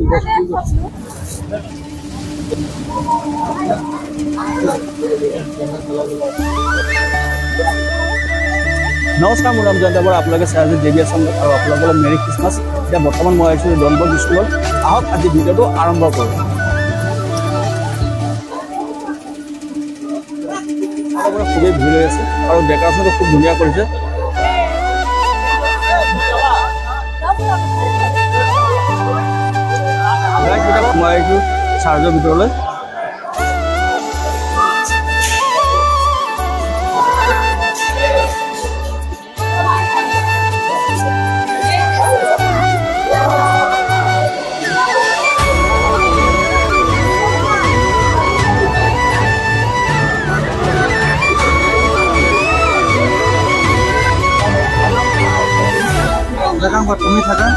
নমস্কাৰ মোৰ নাম জয়ন্ত বৰা আপোনালোকে চাই আছে জেবিএছ সংবাদ আৰু আপোনালোকৰ মেৰি খ্ৰীষ্টমাছ এতিয়া বৰ্তমান মই আহিছোঁ ডনবস্ক স্কুলত আহক আজি ভিডিঅ'টো আৰম্ভ কৰোঁ খুবেই ভিৰ হৈ আছে আৰু ডেকৰেশ্যনটো খুব ধুনীয়া কৰিছে মই আহিছোঁ চাৰ্জৰ ভিতৰলৈ তুমি থাকা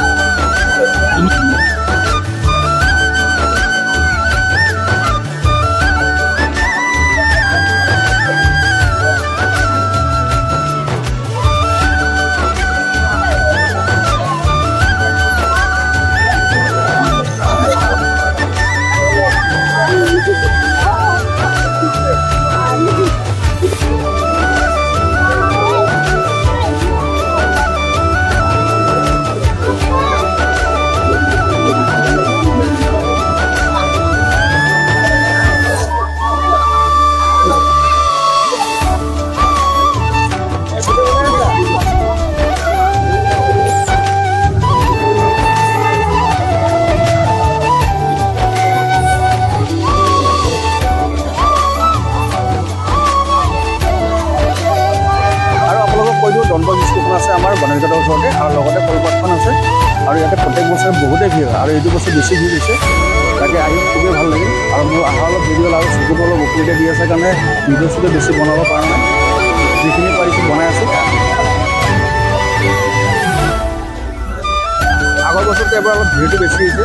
ডনবস্ক স্কুলখন আছে আমাৰ বনগাঁৱৰ ওচৰতে আৰু লগতে কলপাতখন আছে আৰু ইয়াতে প্ৰত্যেক বছৰে বহুতেই ভিৰ হয় আৰু এইটো বছৰ বেছি ভিৰ হৈছে তাকে আহি খুবেই ভাল লাগিল আৰু মোৰ অহা অলপ ভিডিঅ' আৰু চকুটো অলপ অসুবিধা দি আছে কাৰণে ভিডিঅ' চিডিঅ' বেছি বনাব পৰা নাই যিখিনি পাৰিছোঁ বনাই আছোঁ আগৰ বছৰতে এবাৰ অলপ ভিৰটো বেছি হৈছে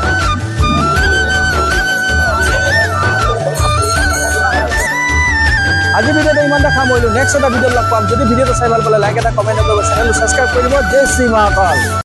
আজি ভিডিঅ'টো ইমানটা সামৰিলোঁ নেক্সট এটা ভিডিঅ'ত লগ পাম যদি ভিডিঅ'টো চাই ভাল পালে লাইক এটা কমেণ্ট কৰিব চেনেলটো ছাবস্ক্ৰাইব কৰিব জয় শ্ৰী মহাকাল।